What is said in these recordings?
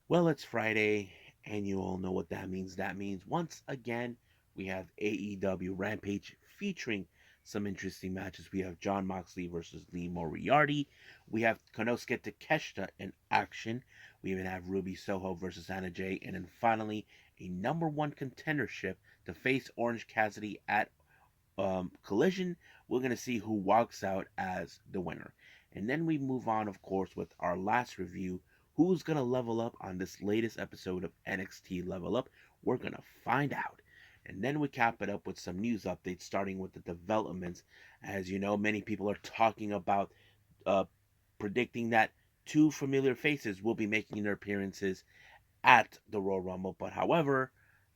Well, it's Friday, and you all know what that means. That means once again we have AEW Rampage featuring some interesting matches. We have John Moxley versus Lee Moriarty. We have Konosuke Takeshita in action. We even have Ruby Soho versus Anna Jay, and then finally a number one contendership to face Orange Cassidy at Collision. We're gonna see who walks out as the winner, and then we move on, of course, with our last review. Who's gonna level up on this latest episode of NXT Level Up? We're gonna find out. And then we cap it up with some news updates, starting with the developments. As you know, many people are talking about uh, predicting that two familiar faces will be making their appearances at the Royal Rumble. But however,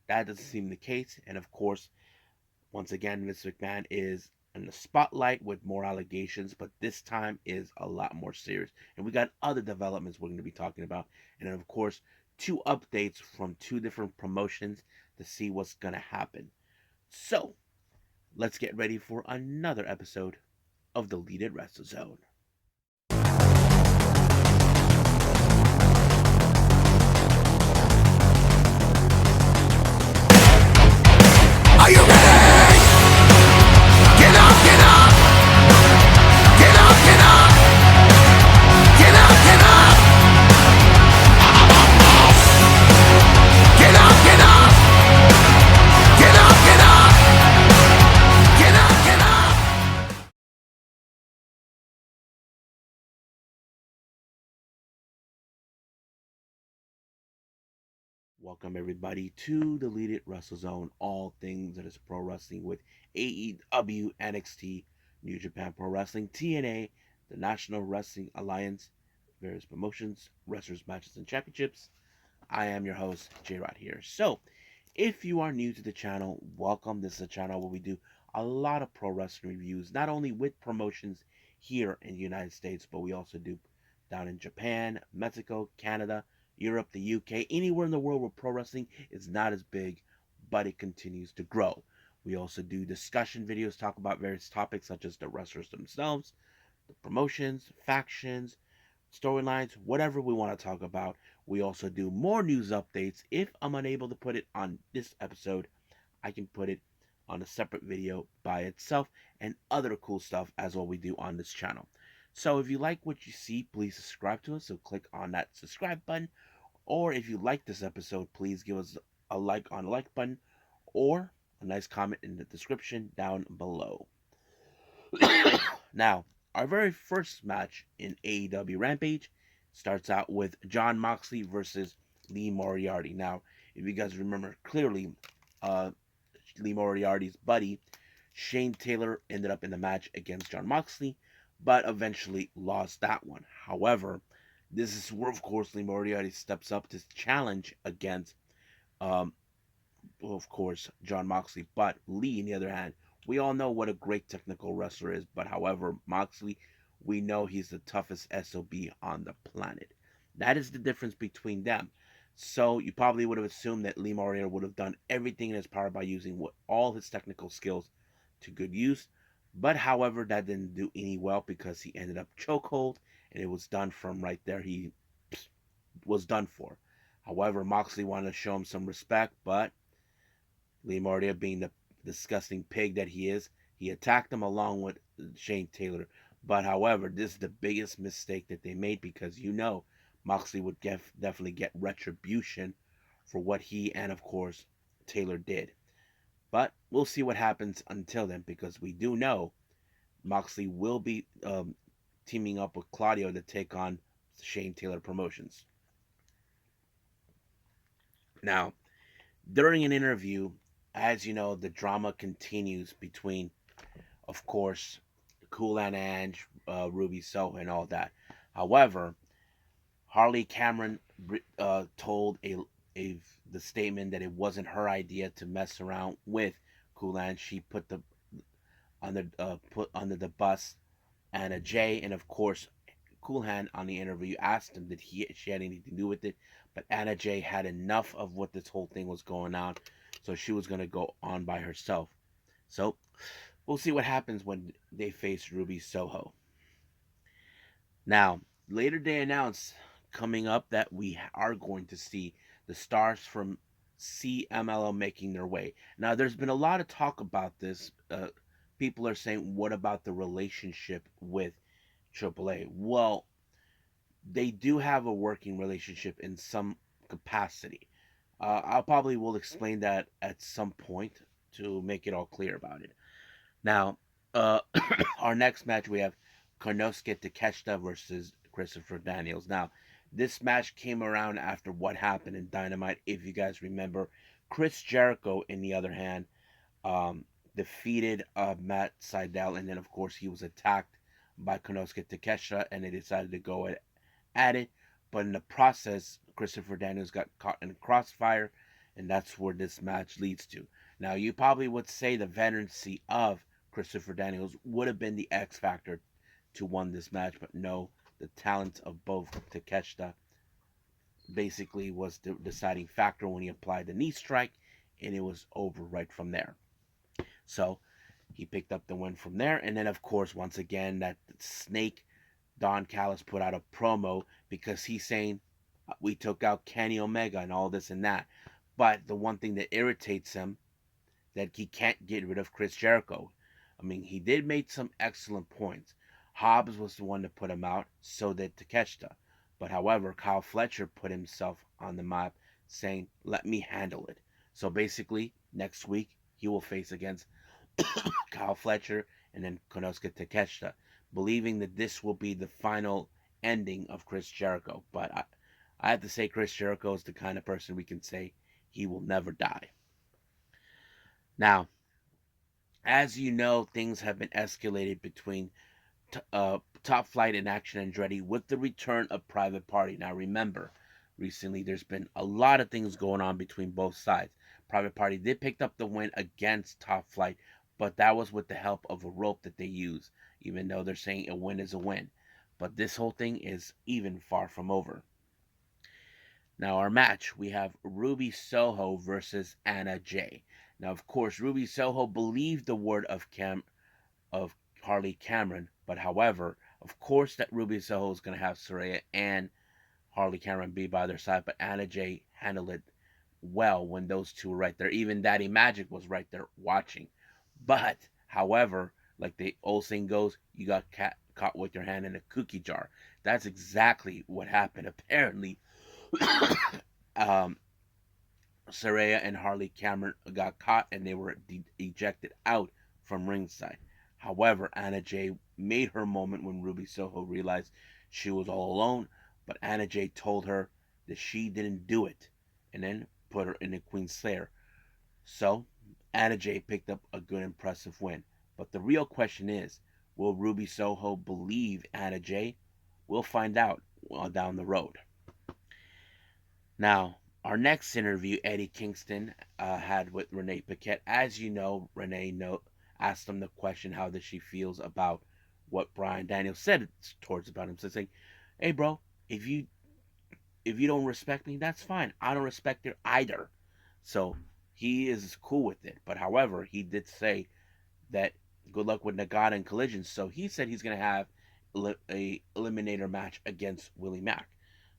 that doesn't seem the case. And of course, once again, Vince McMahon is in the spotlight with more allegations, but this time is a lot more serious. And we got other developments we're going to be talking about. And then, of course, two updates from two different promotions to see what's going to happen. So, let's get ready for another episode of the Lead It Wrestle Zone. Are you ready? Get up, get up! Get up, get up! Get up, get up! Get up, get up! Get up, get up! Get up, get up! Welcome, everybody, to the Lead It Wrestle Zone, all things that is pro wrestling with AEW, NXT, New Japan Pro Wrestling, TNA, the National Wrestling Alliance, various promotions, wrestlers, matches, and championships. I am your host, J Rod here. So, if you are new to the channel, welcome. This is a channel where we do a lot of pro wrestling reviews, not only with promotions here in the United States, but we also do down in Japan, Mexico, Canada, Europe, the UK, anywhere in the world where pro wrestling is not as big, but it continues to grow. We also do discussion videos, talk about various topics such as the wrestlers themselves, the promotions, factions, storylines, whatever we want to talk about. We also do more news updates. If I'm unable to put it on this episode, I can put it on a separate video by itself and other cool stuff as what we do on this channel. So if you like what you see, please subscribe to us. So click on that subscribe button. Or if you like this episode, please give us a like on the like button or a nice comment in the description down below. Now, our very first match in AEW Rampage starts out with John Moxley versus Lee Moriarty. Now, if you guys remember clearly, uh, Lee Moriarty's buddy Shane Taylor ended up in the match against John Moxley, but eventually lost that one. However, this is where, of course, Lee Moriarty steps up to challenge against um, of course, John Moxley. But Lee, on the other hand, we all know what a great technical wrestler is. But however, Moxley, we know he's the toughest SOB on the planet. That is the difference between them. So you probably would have assumed that Lee Moriarty would have done everything in his power by using all his technical skills to good use. But however, that didn't do any well because he ended up chokehold, and it was done from right there. He was done for. However, Moxley wanted to show him some respect, but Lee Moriarty, being the disgusting pig that he is, he attacked him along with Shane Taylor. But however, this is the biggest mistake that they made because Moxley would definitely get retribution for what he and of course Taylor did. But we'll see what happens until then because we do know Moxley will be teaming up with Claudio to take on Shane Taylor Promotions. Now, during an interview, as you know, the drama continues between, of course, Cool and Ange, Ruby Soho, and all that. However, Harley Cameron told a the statement that it wasn't her idea to mess around with Cool and. She put under the bus Anna Jay, and of course, Cool Hand on the interview asked him did she had anything to do with it, but Anna Jay had enough of what this whole thing was going on, so she was gonna go on by herself. So we'll see what happens when they face Ruby Soho. Now, later they announced coming up that we are going to see the stars from CMLL making their way. Now, there's been a lot of talk about this. People are saying, what about the relationship with AAA? Well, they do have a working relationship in some capacity. I'll probably will explain that at some point to make it all clear about it. Now, uh, our next match we have Konosuke Takeshita versus Christopher Daniels. Now, this match came around after what happened in Dynamite. If you guys remember, Chris Jericho, in the other hand, um, defeated Matt Sydal, and then of course he was attacked by Konosuke Takeshita, and they decided to go at it. But in the process, Christopher Daniels got caught in a crossfire, and that's where this match leads to. Now, you probably would say the veterancy of Christopher Daniels would have been the X factor to win this match, but no, the talent of both Takeshita basically was the deciding factor when he applied the knee strike, and it was over right from there. So he picked up the win from there, and then of course once again that snake Don Callis put out a promo because he's saying we took out Kenny Omega and all this and that. But the one thing that irritates him that he can't get rid of Chris Jericho. I mean, he did make some excellent points. Hobbs was the one to put him out, so did Takeshita. But however, Kyle Fletcher put himself on the map saying, let me handle it. So basically, next week, he will face against Kyle Fletcher and then Konosuke Takeshita, believing that this will be the final ending of Chris Jericho. But I have to say, Chris Jericho is the kind of person we can say he will never die. Now, as you know, things have been escalated between Top Flight and Action Andretti with the return of Private Party. Now, remember, recently there's been a lot of things going on between both sides. Private Party did pick up the win against Top Flight, but that was with the help of a rope that they use, even though they're saying a win is a win. But this whole thing is even far from over. Now, our match, we have Ruby Soho versus Anna Jay. Now, of course, Ruby Soho believed the word of Harley Cameron, but however, of course, that Ruby Soho is going to have Saraya and Harley Cameron be by their side, but Anna Jay handled it well when those two were right there. Even Daddy Magic was right there watching. But, however, like the old saying goes, you got caught with your hand in a cookie jar. That's exactly what happened. Apparently, um, Saraya and Harley Cameron got caught and they were ejected out from ringside. However, Anna Jay made her moment when Ruby Soho realized she was all alone, but Anna Jay told her that she didn't do it and then put her in the Queen Slayer. So, Anna Jay picked up a good, impressive win. But the real question is, will Ruby Soho believe Anna Jay? We'll find out down the road. Now, our next interview, Eddie Kingston had with Renee Paquette. As you know, asked him the question, how does she feels about what Brian Daniels said towards about him. So saying, hey, bro, if you don't respect me, that's fine. I don't respect her either. So he is cool with it. But however, he did say that good luck with Nagata and Collision. So he said he's going to have a eliminator match against Willie Mack.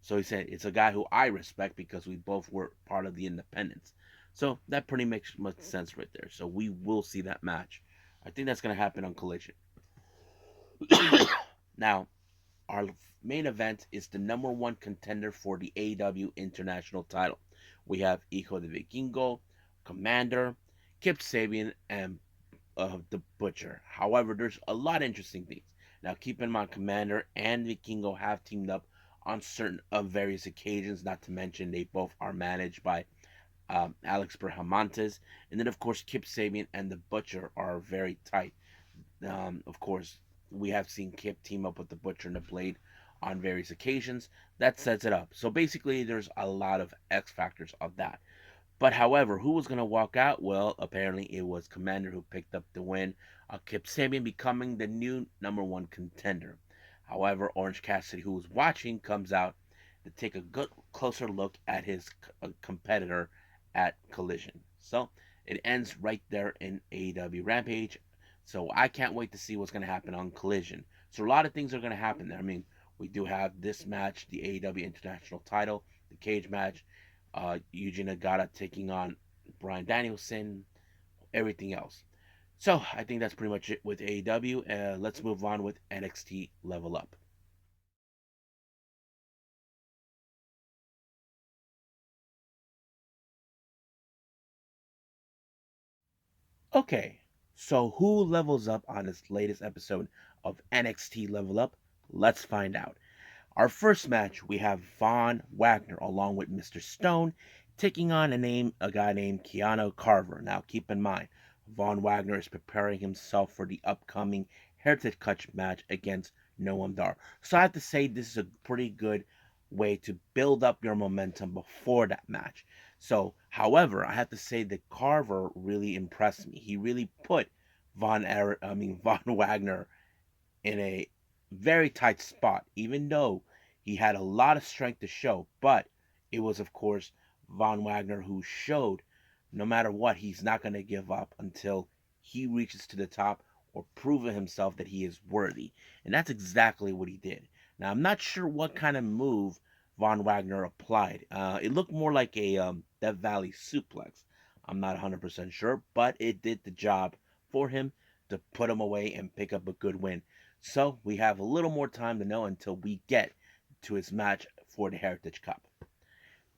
So he said it's a guy who I respect because we both were part of the independents. So that pretty makes much sense right there. So we will see that match. I think that's going to happen on Collision. Now, our main event is the number one contender for the AEW International title. We have Hijo de Vikingo, Commander, Kip Sabian, and the Butcher. However, there's a lot of interesting things. Now, keep in mind, Commander and Vikingo have teamed up on certain various occasions. Not to mention, they both are managed by Alex Berhamantes, and then of course Kip Sabian and the Butcher are very tight. Of course, we have seen Kip team up with the Butcher and the Blade on various occasions. That sets it up. So basically, there's a lot of X factors of that. But however, who was going to walk out? Well, apparently it was Commander who picked up the win. Kip Sabian becoming the new number one contender. However, Orange Cassidy, who was watching, comes out to take a good closer look at his competitor at Collision. So it ends right there in AEW Rampage. So I can't wait to see what's going to happen on Collision. So a lot of things are going to happen there. I mean, We do have this match, the AEW International title, the cage match, Yuji Nagata taking on Bryan Danielson, everything else. So I think that's pretty much it with AEW. Let's move on with NXT Level Up. Okay, so who levels up on this latest episode of NXT Level Up? Let's find out. Our first match, we have Von Wagner along with Mr. Stone taking on a guy named Keanu Carver. Now, keep in mind, Von Wagner is preparing himself for the upcoming Heritage Cup match against Noam Dar. So I have to say this is a pretty good way to build up your momentum before that match. So, however, I have to say that Carver really impressed me. He really put Von Wagner in a very tight spot, even though he had a lot of strength to show. But it was, of course, Von Wagner who showed no matter what, he's not going to give up until he reaches to the top or proven himself that he is worthy. And that's exactly what he did. Now, I'm not sure what kind of move Von Wagner applied. It looked more like a Death Valley suplex. I'm not 100% sure, but it did the job for him to put him away and pick up a good win. So we have a little more time to know until we get to his match for the Heritage Cup.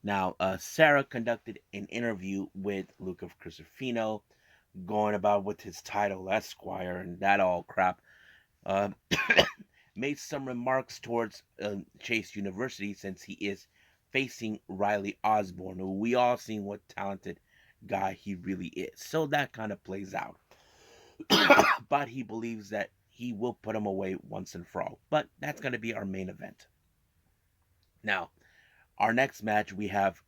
Now, Sarah conducted an interview with Luca Crucifino, going about with his title Esquire and that all crap. Uh, made some remarks towards Chase University since he is facing Riley Osborne, who we all seen what talented guy he really is. So that kind of plays out. But he believes that he will put him away once and for all. But that's going to be our main event. Now, our next match, we have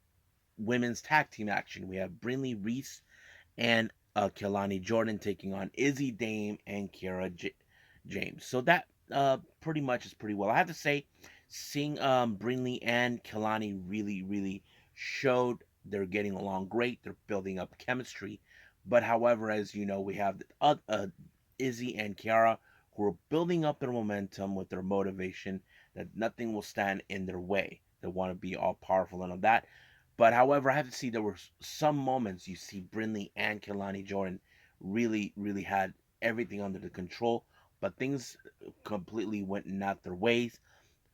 women's tag team action. We have Brinley Reese and Kelani Jordan taking on Izzy Dame and James. So that pretty much is pretty well. I have to say, seeing Brinley and Kelani really showed they're getting along great. They're building up chemistry. But however, as you know, we have Izzy and Kiara who are building up their momentum with their motivation that nothing will stand in their way. They want to be all powerful and all that. But however, I have to see there were some moments you see Brinley and Kelani Jordan really had everything under the control, but things completely went not their ways.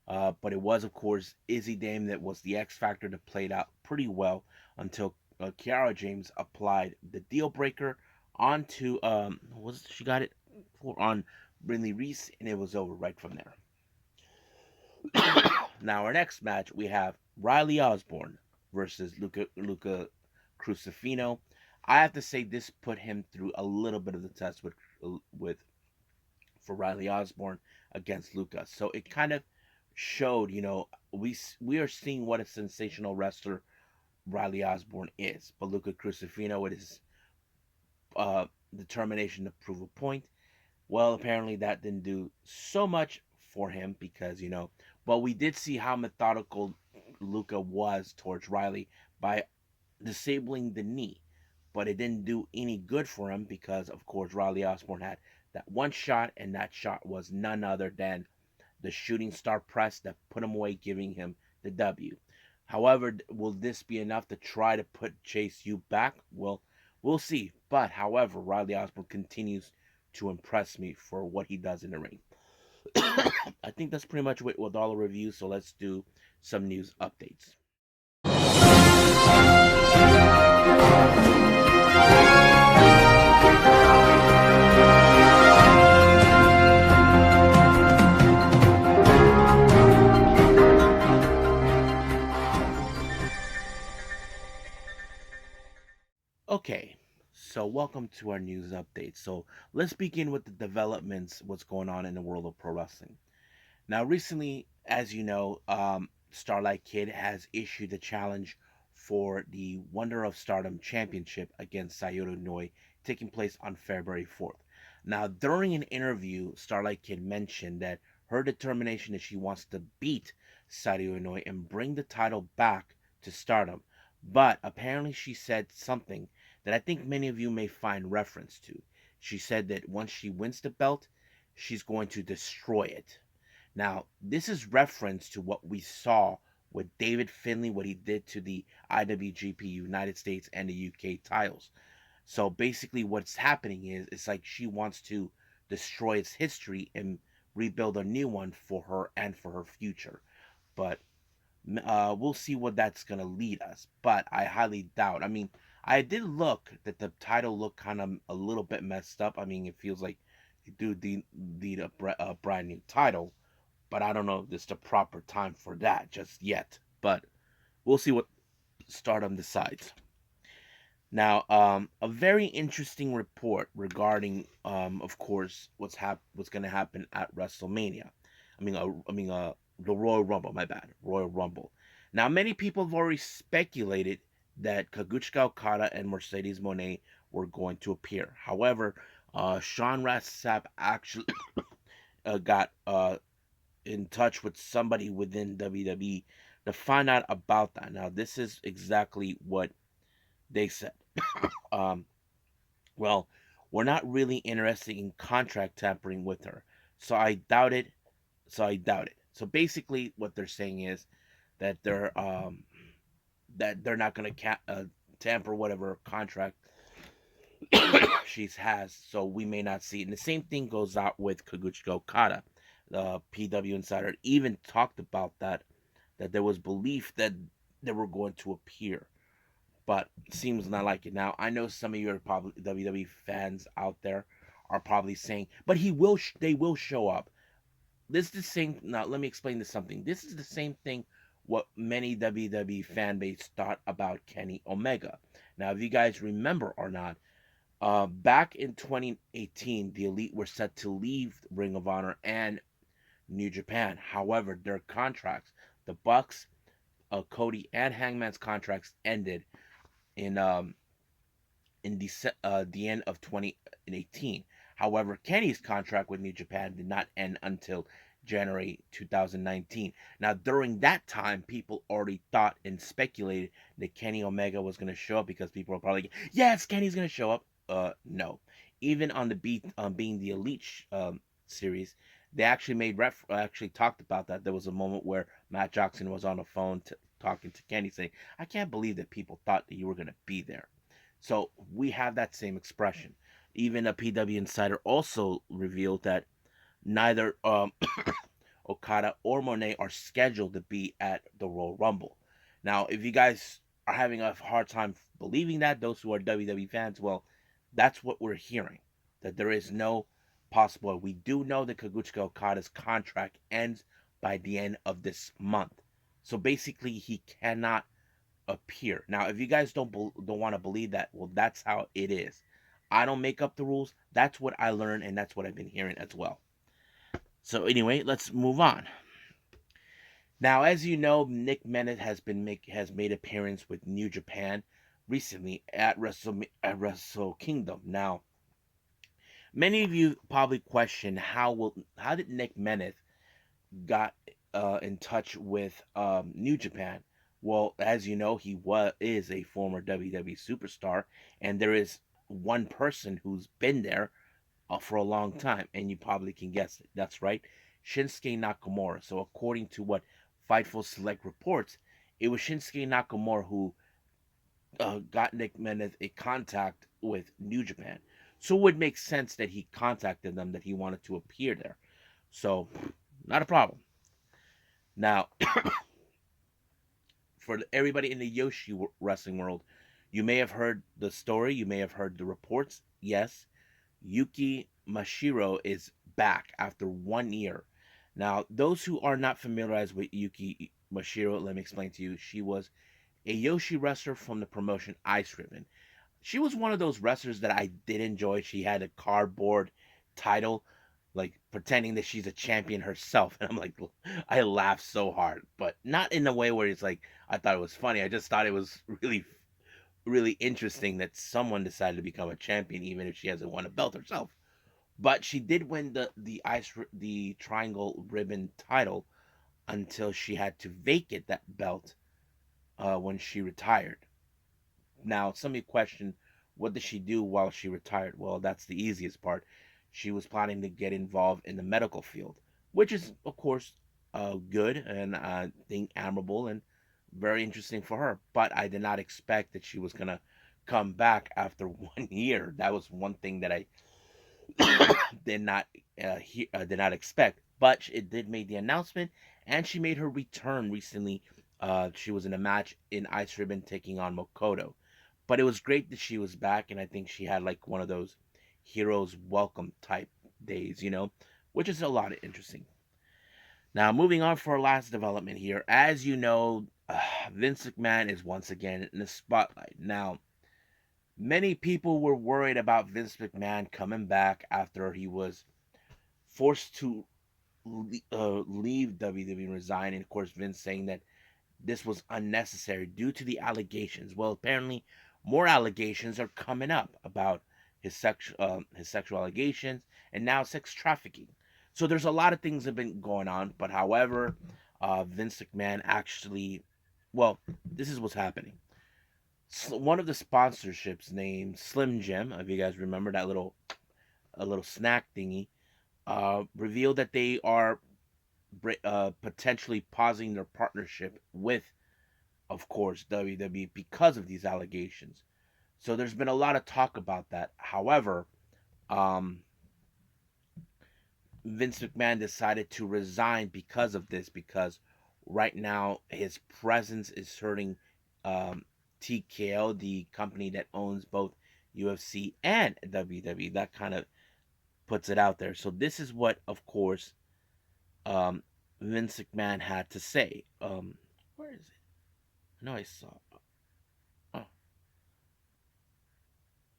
But it was, of course, Izzy Dame that was the X factor that played out pretty well until Kiara James applied the deal breaker onto was she got it for on Brinley Reese, and it was over right from there. Now our next match we have Riley Osborne versus Luca Crucifino. I have to say this put him through a little bit of the test with for Riley Osborne against Luca. So it kind of showed, we are seeing what a sensational wrestler Riley Osborne is, but Luca Crucifino with his determination to prove a point. Well, apparently that didn't do so much for him because, but we did see how methodical Luca was towards Riley by disabling the knee. But it didn't do any good for him because, of course, Riley Osborne had that one shot, and that shot was none other than the shooting star press that put him away, giving him the W. However, will this be enough to try to put Chase U back? Well, we'll see. But, however, Riley Osborne continues to impress me for what he does in the ring. I think that's pretty much with all the reviews, so let's do some news updates. Okay, so welcome to our news update. So let's begin with the developments, what's going on in the world of pro wrestling. Now, recently, as you know, Starlight Kid has issued a challenge for the Wonder of Stardom Championship against Sayoto Noi, taking place on February 4th. Now, during an interview, Starlight Kid mentioned that her determination is she wants to beat Sayoto Noi and bring the title back to Stardom. But apparently, she said something that I think many of you may find reference to. She said that once she wins the belt, she's going to destroy it. Now, this is reference to what we saw with David Finlay, what he did to the IWGP United States and the UK titles. So basically, what's happening is it's like she wants to destroy its history and rebuild a new one for her and for her future. But we'll see what that's gonna lead us. But I highly doubt. I mean, I did look that the title looked kind of a little bit messed up. I mean, it feels like you do need a brand new title, but I don't know if it's the proper time for that just yet. But we'll see what Stardom decides. Now, a very interesting report regarding, of course, what's going to happen at WrestleMania. The Royal Rumble. My bad, Royal Rumble. Now, many people have already speculated that Kaguchika Okada and Mercedes Moné were going to appear. However, Sean Ross Sapp actually got in touch with somebody within WWE to find out about that. Now, this is exactly what they said. Um, well, we're not really interested in contract tampering with her. So I doubt it. So basically, what they're saying is that they're not going to tamper whatever contract she has. So we may not see it. And the same thing goes out with Kaguchika Okada. The PW Insider even talked about that there was belief that they were going to appear, but seems not like it. Now, I know some of your probably WWE fans out there are probably saying, but they will show up. This is the same. Now, let me explain this something. This is the same thing what many WWE fan base thought about Kenny Omega. Now, if you guys remember or not, back in 2018, the Elite were set to leave Ring of Honor and New Japan. However, their contracts, the Bucks, Cody, and Hangman's contracts ended in the end of 2018. However, Kenny's contract with New Japan did not end until January 2019. Now, during that time, people already thought and speculated that Kenny Omega was going to show up because people were probably like, yes, Kenny's going to show up. No. Even on the being the Elite series, they actually actually talked about that. There was a moment where Matt Jackson was on the phone talking to Kenny, saying, "I can't believe that people thought that you were going to be there." So we have that same expression. Even a PW Insider also revealed that neither Okada or Monet are scheduled to be at the Royal Rumble. Now, if you guys are having a hard time believing that, those who are WWE fans, well, that's what we're hearing. That there is no possible. We do know that Kaguchika Okada's contract ends by the end of this month. So basically, he cannot appear. Now, if you guys don't want to believe that, well, that's how it is. I don't make up the rules. That's what I learned, and that's what I've been hearing as well. So anyway, let's move on. Now, as you know, Nic Nemeth has made appearance with New Japan recently at Wrestle Kingdom. Now, many of you probably question how did Nic Nemeth got in touch with New Japan. Well, as you know, is a former WWE superstar, and there is one person who's been there for a long time, and you probably can guess it. That's right, Shinsuke Nakamura. So, according to what Fightful Select reports, it was Shinsuke Nakamura who got Nic Nemeth a contact with New Japan. So, it would make sense that he contacted them, that he wanted to appear there. So, not a problem. Now, for everybody in the Yoshi wrestling world, you may have heard the story, you may have heard the reports. Yes, Yuki Mashiro is back after 1 year. Now, those who are not familiarized with Yuki Mashiro, let me explain to you. She was a Yoshi wrestler from the promotion Ice Ribbon. She was one of those wrestlers that I did enjoy. She had a cardboard title, like pretending that she's a champion herself. And I'm like, I laughed so hard, but not in a way where it's like, I thought it was funny. I just thought it was really, really interesting that someone decided to become a champion, even if she hasn't won a belt herself. But she did win the triangle ribbon title until she had to vacate that belt when she retired. Now, some of you question, what did she do while she retired? Well, that's the easiest part. She was planning to get involved in the medical field. which is of course good and I think admirable and very interesting for her. But I did not expect that she was gonna come back after 1 year. That was one thing that I did not did not expect. But it did make the announcement, and she made her return recently. She was in a match in Ice Ribbon taking on Mokoto. But it was great that she was back, and I think she had like one of those heroes welcome type days, which is a lot of interesting. Now, moving on for our last development here. As you know, Vince McMahon is once again in the spotlight. Now, many people were worried about Vince McMahon coming back after he was forced to leave WWE and resign. And of course, Vince saying that this was unnecessary due to the allegations. Well, apparently, more allegations are coming up about his sexual allegations and now sex trafficking. So there's a lot of things that have been going on. But however, Vince McMahon actually, well, this is what's happening. One of the sponsorships named Slim Jim, if you guys remember that little snack thingy, revealed that they are potentially pausing their partnership with, of course, WWE because of these allegations. So there's been a lot of talk about that. However, um, Vince McMahon decided to resign because of this, because right now his presence is hurting TKO, the company that owns both UFC and WWE. That kind of puts it out there. So this is what, of course, um, Vince McMahon had to say. Where is it? No, I saw. Oh,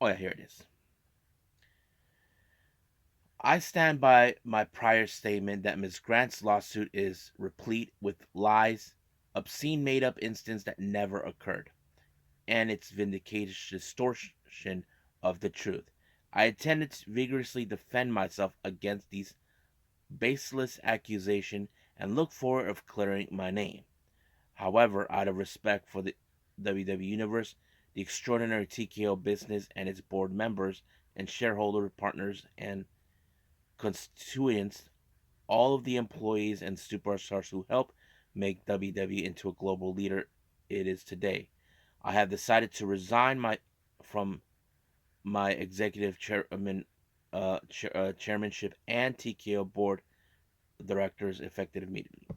oh yeah, here it is. I stand by my prior statement that Ms. Grant's lawsuit is replete with lies, obscene made up incidents that never occurred, and its vindication distortion of the truth. I intended to vigorously defend myself against these baseless accusations and look forward of clearing my name. However, out of respect for the WWE Universe, the extraordinary TKO business and its board members and shareholder partners and constituents, all of the employees and superstars who helped make WWE into a global leader it is today, I have decided to resign from my executive chairmanship and TKO board directors effective immediately.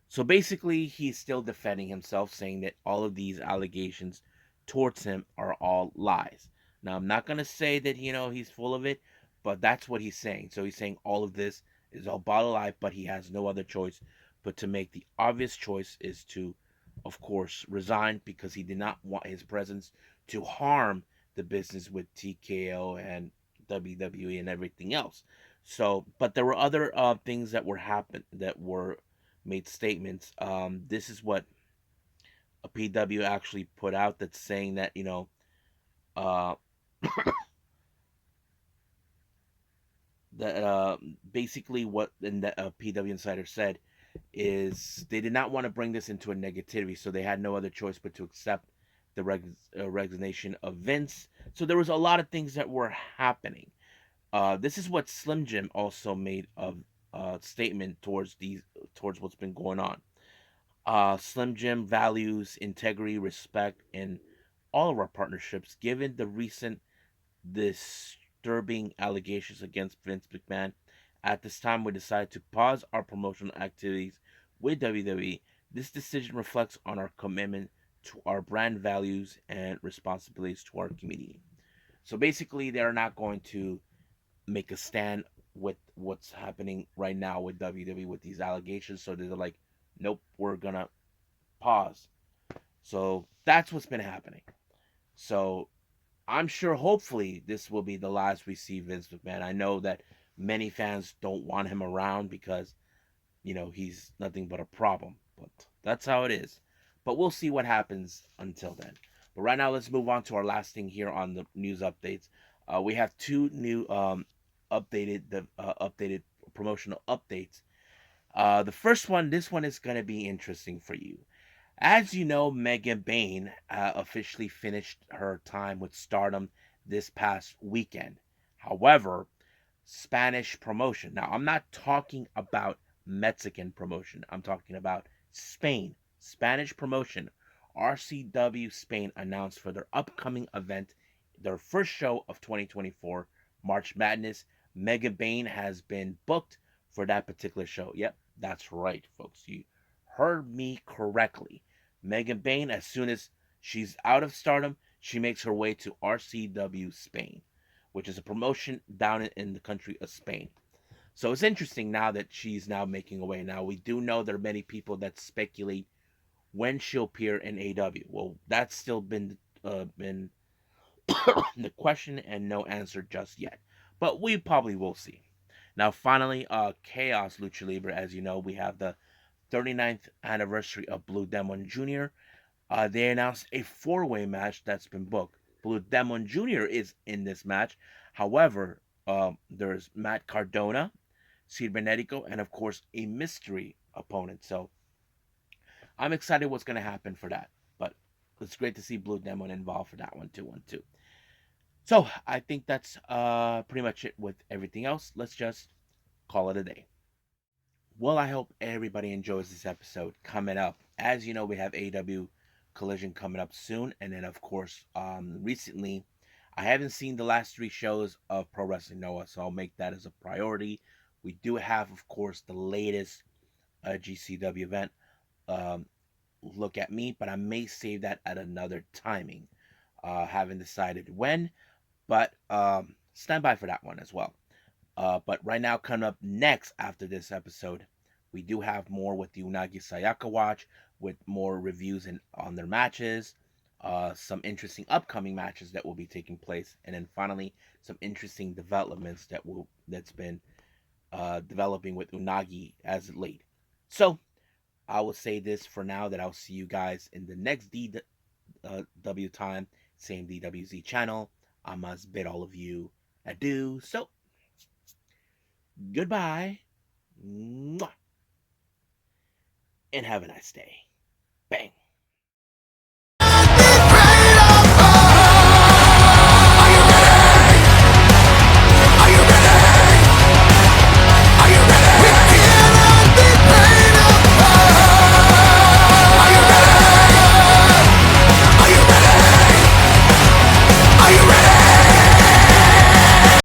So basically, he's still defending himself, saying that all of these allegations towards him are all lies. Now, I'm not going to say that, he's full of it, but that's what he's saying. So he's saying all of this is all bottle life, but he has no other choice but to make the obvious choice is to, of course, resign because he did not want his presence to harm the business with TKO and WWE and everything else. So, but there were other things that were made statements. This is what a PW actually put out that's saying that uh, that basically what the PW Insider said is they did not want to bring this into a negativity, so they had no other choice but to accept the resignation of Vince. So there was a lot of things that were happening. This is what Slim Jim also made a statement towards what's been going on. Slim Jim values integrity, respect in all of our partnerships. Given the recent disturbing allegations against Vince McMahon, at this time we decided to pause our promotional activities with WWE. This decision reflects on our commitment to our brand values and responsibilities to our community. So basically, they're not going to make a stand with what's happening right now with WWE with these allegations. So they're like, nope, we're gonna pause. So that's what's been happening. So I'm sure, hopefully, this will be the last we see Vince McMahon. I know that many fans don't want him around because he's nothing but a problem. But that's how it is. But we'll see what happens until then. But right now, let's move on to our last thing here on the news updates. We have two new updated promotional updates. The first one, this one is going to be interesting for you. As you know, Megan Bain officially finished her time with Stardom this past weekend. However, Spanish promotion. Now, I'm not talking about Mexican promotion. I'm talking about Spain, Spanish promotion. RCW Spain announced for their upcoming event, their first show of 2024, March Madness. Mega Bane has been booked for that particular show. Yep, that's right, folks. You heard me correctly. Megan Bane, as soon as she's out of stardom, she makes her way to RCW Spain, which is a promotion down in the country of Spain. So it's interesting now that she's now making a way. Now we do know there are many people that speculate when she'll appear in AEW. Well, that's still been the question and no answer just yet. But we probably will see. Now finally, KAOZ Lucha Libre. As you know, we have the 39th anniversary of Blue Demon Jr. They announced a four-way match that's been booked. Blue Demon Jr. is in this match. However, there's Matt Cardona, Cibernetico, and of course a mystery opponent. So I'm excited what's going to happen for that. But it's great to see Blue Demon involved for that one too. So I think that's pretty much it with everything else. Let's just call it a day. Well, I hope everybody enjoys this episode. Coming up, as you know, we have AEW Collision coming up soon, and then of course, recently, I haven't seen the last three shows of Pro Wrestling Noah, so I'll make that as a priority. We do have, of course, the latest GCW event. Um, Look at me, but I may save that at another timing. Haven't decided when, but stand by for that one as well. But right now, coming up next after this episode, we do have more with the Unagi Sayaka watch, with more reviews on their matches, some interesting upcoming matches that will be taking place, and then finally some interesting developments that's been developing with Unagi as of late. So I will say this for now, that I'll see you guys in the next DW time, same DWZ channel. I must bid all of you adieu. So goodbye, and have a nice day. Bang.